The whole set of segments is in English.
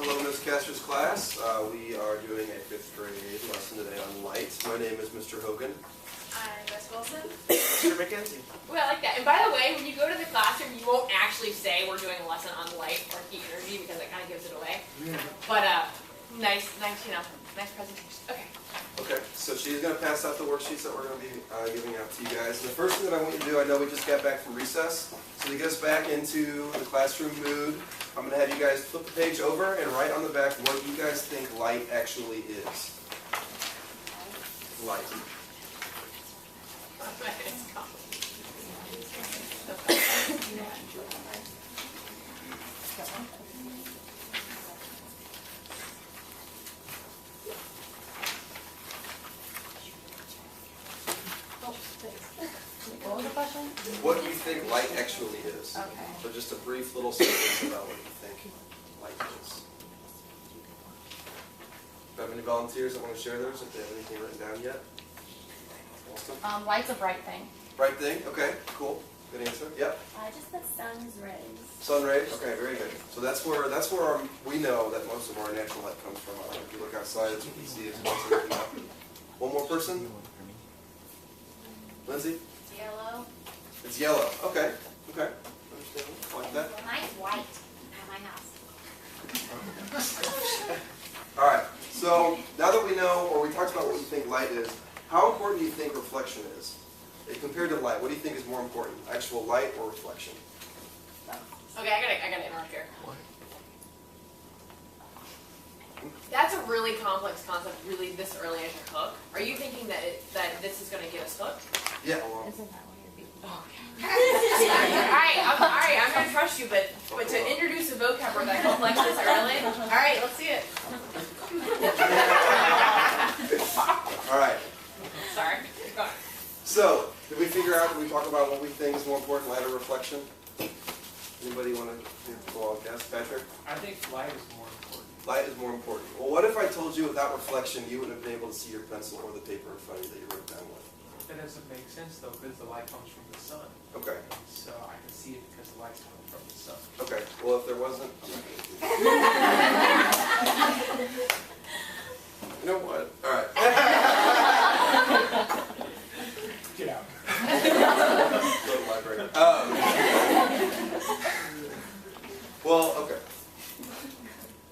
Hello, Newscasters class. We are doing a 5th grade lesson today on light. My name is Mr. Hogan. I'm Miss Wilson. Mr. McKenzie. Well, I like that. And by the way, when you go to the classroom, you won't actually say we're doing a lesson on light or heat energy because it kind of gives it away. Yeah. But nice, nice presentation. Okay. Okay, so she's going to pass out the worksheets that we're going to be giving out to you guys. And the first thing that I want you to do, I know we just got back from recess, so to get us back into the classroom mood, I'm going to have you guys flip the page over and write on the back what you guys think light actually is. Light. What was the question? What do you think light actually is? Okay. So just a brief little sentence about what you think light is. Do you have any volunteers that want to share theirs if they have anything written down yet? Awesome. Light's a bright thing. Bright thing? Okay, cool. Good answer. Yep. Just the sun's rays. Sun rays? Okay, very good. So that's where we know that most of our natural light comes from. If you look outside, that's what we see is what's looking up. One more person? Lindsay? Yellow. It's yellow. Okay. Okay. Understandable. Like that. Mine's white at my house. All right. So now that we know, or we talked about what we think light is, how important do you think reflection is? Compared to light, what do you think is more important? Actual light or reflection? Okay, I gotta interrupt here. That's a really complex concept, really this early as your hook. Are you thinking that this is going to get us hooked? Yeah. Well, Isn't that what you're being? all right, I'm going to trust you, but to introduce a vocab word that complex this early, all right, let's see it. all right. Sorry, keep going. So, did we figure out, did we talk about what we think is more important, light or reflection? Anybody want to go on guess? Patrick? I think light is more important. Light is more important. Well, what if I told you without reflection you wouldn't have been able to see your pencil or the paper in front of you that you wrote down with? That doesn't make sense though, because the light comes from the sun. Okay. So I can see it because the light's coming from the sun. Okay. Well, if there wasn't, you know what? All right. Get out. Go to the library. Well, okay.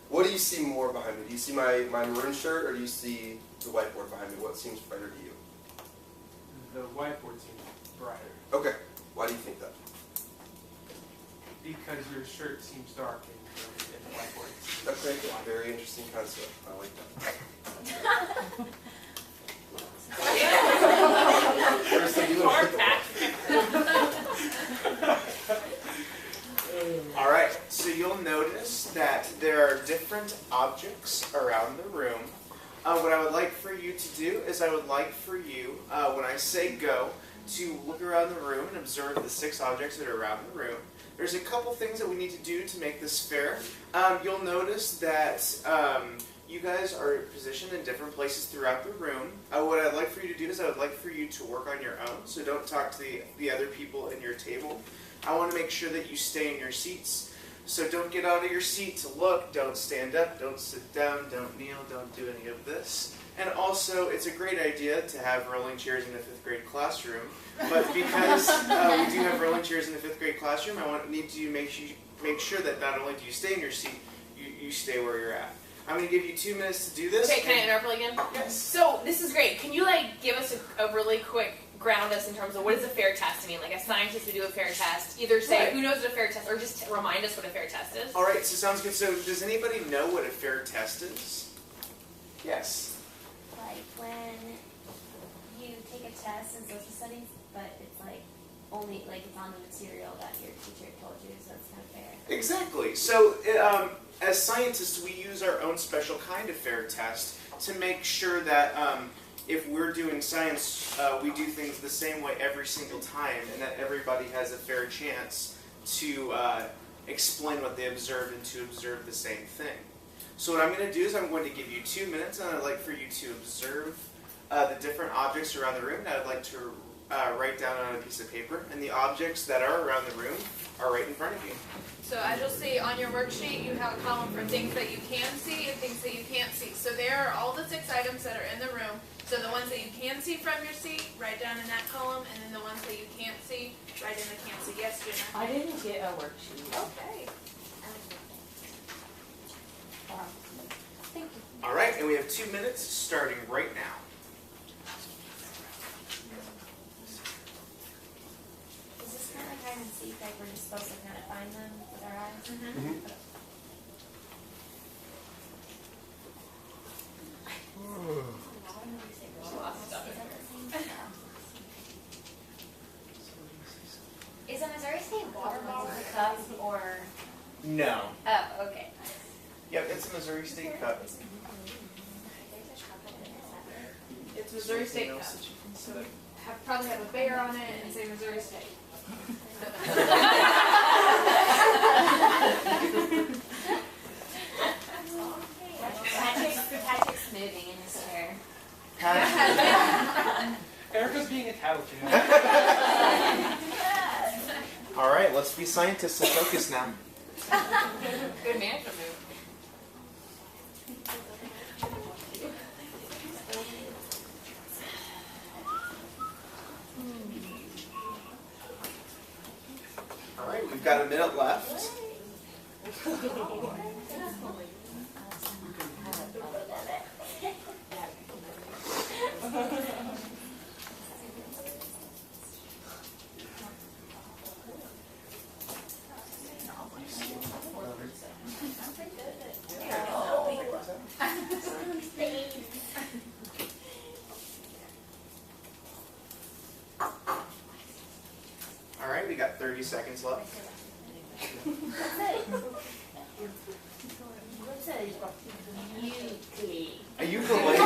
What do you see more behind me? Do you see my maroon shirt, or do you see the whiteboard behind me? What seems brighter to you? The whiteboard seems brighter. Okay. Why do you think that? Because your shirt seems dark and the whiteboard. Okay. Very interesting concept. I like that. All right, so you'll notice that there are different objects around the room. What I would like for you to do is I would like for you, when I say go, to look around the room and observe the 6 objects that are around the room. There's a couple things that we need to do to make this fair. You'll notice that you guys are positioned in different places throughout the room. What I'd like for you to do is I would like for you to work on your own, so don't talk to the other people in your table. I want to make sure that you stay in your seats, so don't get out of your seat to look, don't stand up, don't sit down, don't kneel, don't do any of this. And also, it's a great idea to have rolling chairs in a 5th grade classroom, but because we do have rolling chairs in the 5th grade classroom, I need to make sure that not only do you stay in your seat, you stay where you're at. I'm going to give you 2 minutes to do this. Okay, can I interrupt again? Yes. So this is great. Can you give us a really quick ground us in terms of what does a fair test mean? Like a scientist would do a fair test. Either say Right. who knows what a fair test, or just remind us what a fair test is. All right, so sounds good. So does anybody know what a fair test is? Yes. Like when you take a test in social studies, but it's only it's on the material that your teacher told you, so it's kind of fair. Exactly. So as scientists, we use our own special kind of fair test to make sure that if we're doing science, we do things the same way every single time, and that everybody has a fair chance to explain what they observed and to observe the same thing. So what I'm going to do is I'm going to give you 2 minutes, and I'd like for you to observe the different objects around the room, and I'd like write down on a piece of paper, and the objects that are around the room are right in front of you. So as you'll see on your worksheet, you have a column for things that you can see and things that you can't see. So there are all the 6 items that are in the room. So the ones that you can see from your seat, write down in that column, and then the ones that you can't see, write in the can't see. Yes, Jenna? I didn't get a worksheet. Okay. Thank you. All right, and we have 2 minutes starting right now. Is this kind of like hide and seek, like we're just supposed to kind of find them with our eyes? Mhm. There's a lot of stuff in here. Is a Missouri State water bottle a cup or? No. Oh, okay. Yep, it's a Missouri State Cup. It's Missouri State Cup. So it probably have a bear on it and say Missouri State. Patrick's moving in his chair. Erica's being a tattletale. All right, let's be scientists and focus now. Good management move. All right, we've got a minute left. All right, we got 30 seconds left. What's a ukulele? A ukulele?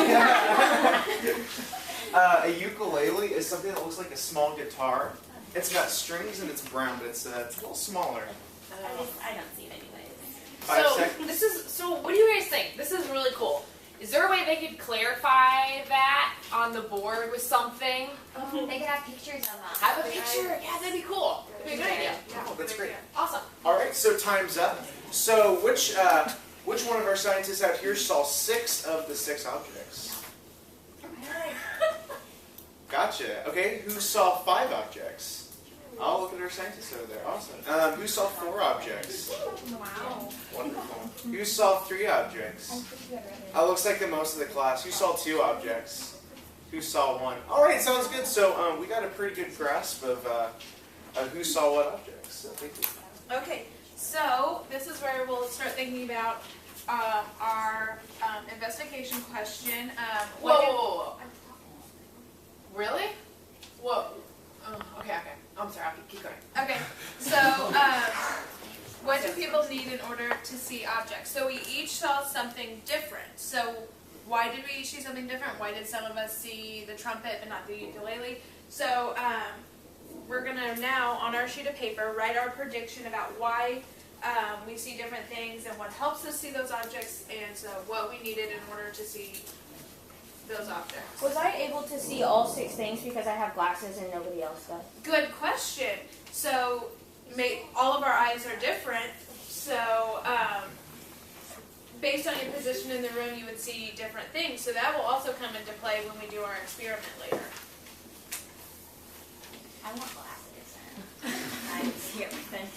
A ukulele is something that looks like a small guitar. It's got strings and it's brown, but it's a little smaller. I don't see it anyways. 5 So seconds. so what do you guys think? This is really cool. Is there a way they could clarify that on the board with something? They could have pictures of them. Have a picture? Yeah, that'd be cool. That'd be a good idea. Oh, that's great. Awesome. All right, so time's up. So which one of our scientists out here saw 6 of the 6 objects? Gotcha. Okay, who saw 5 objects? Oh, look at our scientists over there. Awesome. Who saw 4 objects? Wow. Wonderful. Who saw 3 objects? Looks like the most of the class. Who saw 2 objects? Who saw 1? All right, sounds good. So we got a pretty good grasp of who saw what objects. So thank you. Okay, so this is where we'll start thinking about our investigation question. Whoa. Really? Whoa. Okay. I'm sorry, I'll keep going. Okay, so what do people need in order to see objects? So we each saw something different. So why did we each see something different? Why did some of us see the trumpet but not the ukulele? So we're going to now, on our sheet of paper, write our prediction about why we see different things and what helps us see those objects, and so what we needed in order to see those objects. Was I able to see all 6 things because I have glasses and nobody else does? Good question. So all of our eyes are different. So based on your position in the room, you would see different things. So that will also come into play when we do our experiment later. I want glasses. I can see everything.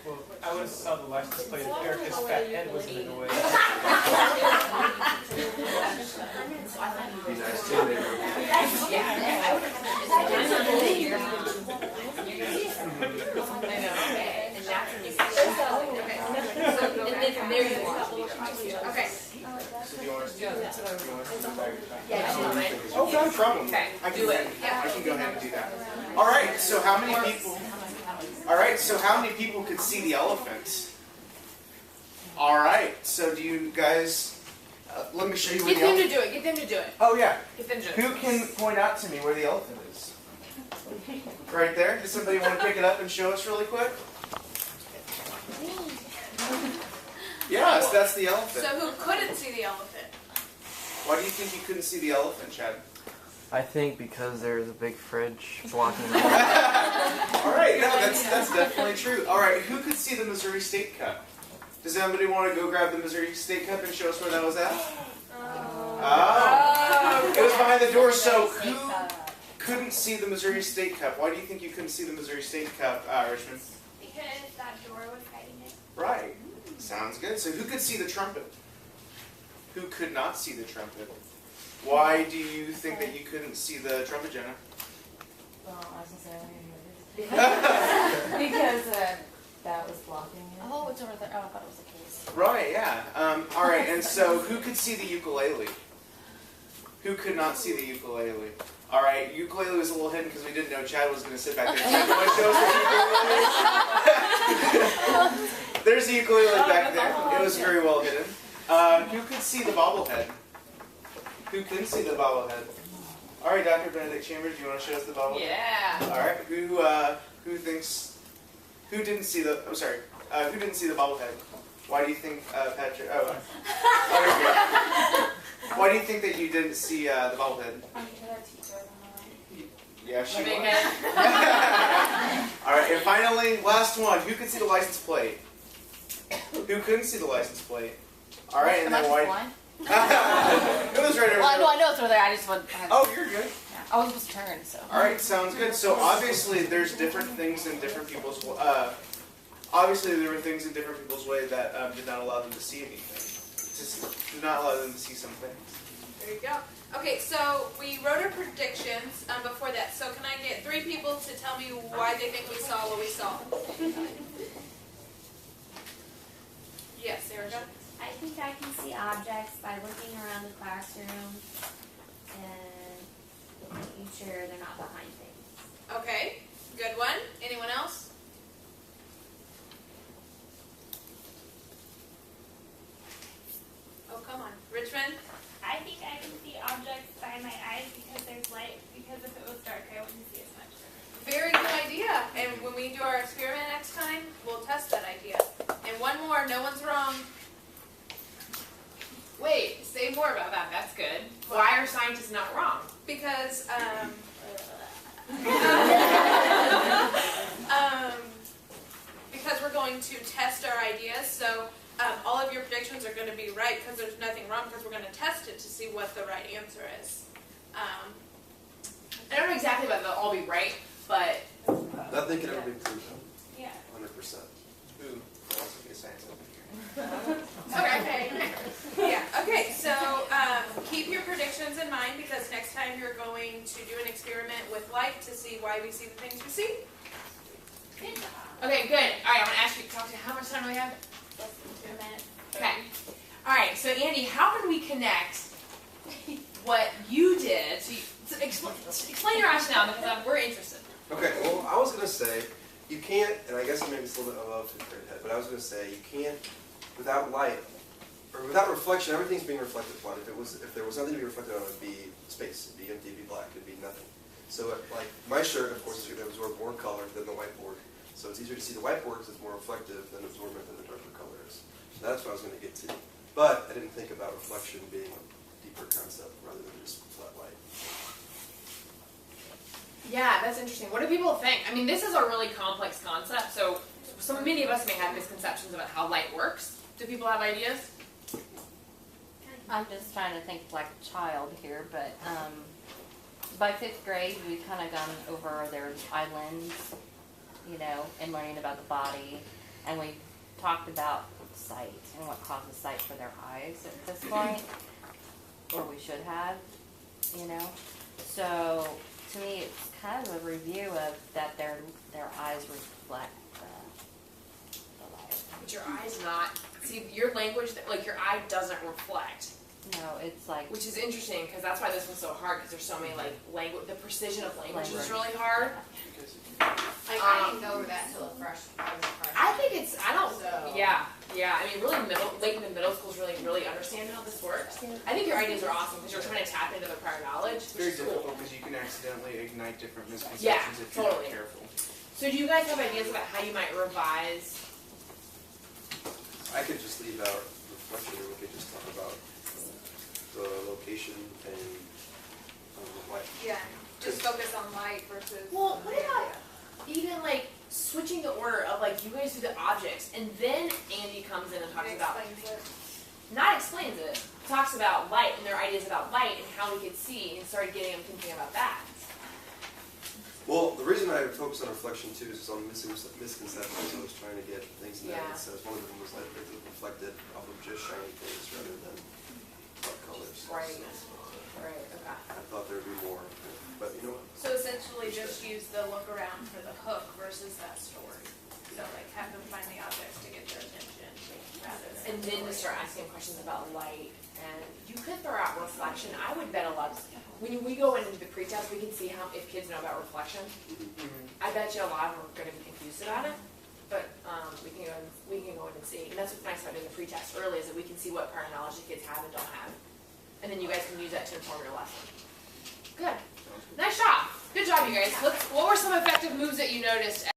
Well, I would have saw the license plate if Erica's fat head wasn't in the way. Be nice too, neighbor. I know. And that's when you see it. And then from there you want to Okay. So do you want us to do that? Do you want us to do that? Yeah. Oh, not a problem. Okay, I can do it. I can go ahead and do that. All right. So how many people? All right. So how many people could see the elephant? All right. So do you guys Let me show you where Get the them to elephant. do it. Get them to do it. Oh yeah. Get them to do it. Who can point out to me where the elephant is? Right there. Does somebody want to pick it up and show us really quick? Yes, that's the elephant. So who couldn't see the elephant? Why do you think you couldn't see the elephant, Chad? I think because there's a big fridge blocking the All right, no, that's definitely true. All right, who could see the Missouri State Cup? Does anybody want to go grab the Missouri State Cup and show us where that was at? Oh. It was behind the door, so who couldn't see the Missouri State Cup? Why do you think you couldn't see the Missouri State Cup, Richmond? Because that door was hiding it. Right. Sounds good. So who could see the trumpet? Who could not see the trumpet? Why do you think that you couldn't see the trumpet, Jenna? Well, I was gonna say, because that was blocking it. Oh, it's over there. Oh, I thought it was the case. Right, yeah. All right, and so who could see the ukulele? Who could not see the ukulele? All right, ukulele was a little hidden because we didn't know Chad was going to sit back there. Chad, you want to show us the ukulele? There's the ukulele back there. It was very well hidden. Who could see the bobblehead? Who can see the bobblehead? All right, Dr. Benedict-Chambers, do you want to show us the bobblehead? Yeah. All right, who thinks, who didn't see the, I'm sorry, who didn't see the bobblehead? Why do you think, Patrick, why do you think that you didn't see the bobblehead? Because our teacher was on the line. Yeah, she Big was. head. All right, and finally, last one. Who could see the license plate? Who couldn't see the license plate? All right, and Am I then just why? blind? It was right over Well, there. I know it's over there. I just want. Oh, you're good. I wasn't supposed to turn, so. All right, sounds good. So obviously, there's different things in different people's. Obviously, there were things in different people's way that did not allow them to see anything. Did not allow them to see some things. There you go. Okay, so we wrote our predictions before that. So can I get 3 people to tell me why they think we saw what we saw? Yes, Erica? I think I can see objects by looking around the classroom and making sure they're not behind things. Okay, good one. Anyone else? Oh, come on. Richmond? I think I can see objects by my eyes because there's light. Because if it was dark, I wouldn't see as much. Very good idea. And when we do our experiment next time, we'll test that idea. And one more, no one's wrong. Wait, say more about that. That's good. Why are scientists not wrong? Because, because we're going to test our ideas. So all of your predictions are going to be right because there's nothing wrong because we're going to test it to see what the right answer is. I don't know exactly whether they'll all be right, but Nothing can ever be proven, Yeah. 100%. Ooh, I also get science over here. Okay. Yeah. Okay. So keep your predictions in mind because next time you're going to do an experiment with light to see why we see the things we see. okay, good. All right, I'm gonna ask you. Talk to how much time do we have? Less than 2 minutes. Okay. All right. So Andy, how can we connect what you did? So explain your rationale because we're interested. Okay, well, I was going to say, you can't, and I guess maybe it's a little bit above the head, but I was going to say, you can't, without light, or without reflection, everything's being reflected upon. If there was nothing to be reflected on, it would be space. It'd be empty, it'd be black, it'd be nothing. So, like, my shirt, of course, is going to absorb more color than the whiteboard. So it's easier to see the whiteboard because it's more reflective than absorbent than the darker color is. So that's what I was going to get to. But I didn't think about reflection being a deeper concept rather than just flat light. Yeah, that's interesting. What do people think? I mean, this is a really complex concept, so many of us may have misconceptions about how light works. Do people have ideas? I'm just trying to think like a child here, but by 5th grade, we kind of gone over their islands, and learning about the body, and we talked about sight and what causes sight for their eyes at this point, or we should have, So to me, it's kind of a review of that their eyes reflect the light. But your eye's not. See, your language, like your eye doesn't reflect. No, it's like Which is interesting because that's why this one's so hard because there's so many language. The precision of language is Language. really hard. I didn't go over that until the fresh. I think it's. I don't. So- Yeah. Yeah, I mean, really late in the middle schools really understand how this works. I think your ideas are awesome because you're trying to tap into the prior knowledge, It's which very is cool. difficult because you can accidentally ignite different misconceptions Yeah, if you're not totally. careful. So do you guys have ideas about how you might revise? I could just leave out reflection, and we could just talk about the location and what. Yeah, just focus on light versus. Well, what about even like switching the order of like you guys do the objects and then Andy comes in and talks about, not explains it, talks about light and their ideas about light and how we could see and started getting them thinking about that. Well, the reason I focus on reflection too is on misconceptions. I was trying to get things in there Yeah. that says one of them was that it reflected off of just shiny things rather than dark colors. Right. So, Right, okay. I thought there would be more, but you know what? So essentially just use the look around for the hook versus that story. So like have them find the objects to get their attention rather than. And then to start asking questions about light, and you could throw out reflection. I would bet a lot. When we go into the pretest, we can see how if kids know about reflection. I bet you a lot of them are going to be confused about it, but we can go in and see. And that's what's nice about doing the pretest early is that we can see what prior knowledge the kids have and don't have, and then you guys can use that to inform your lesson. Good, nice job. Good job, you guys. What were some effective moves that you noticed?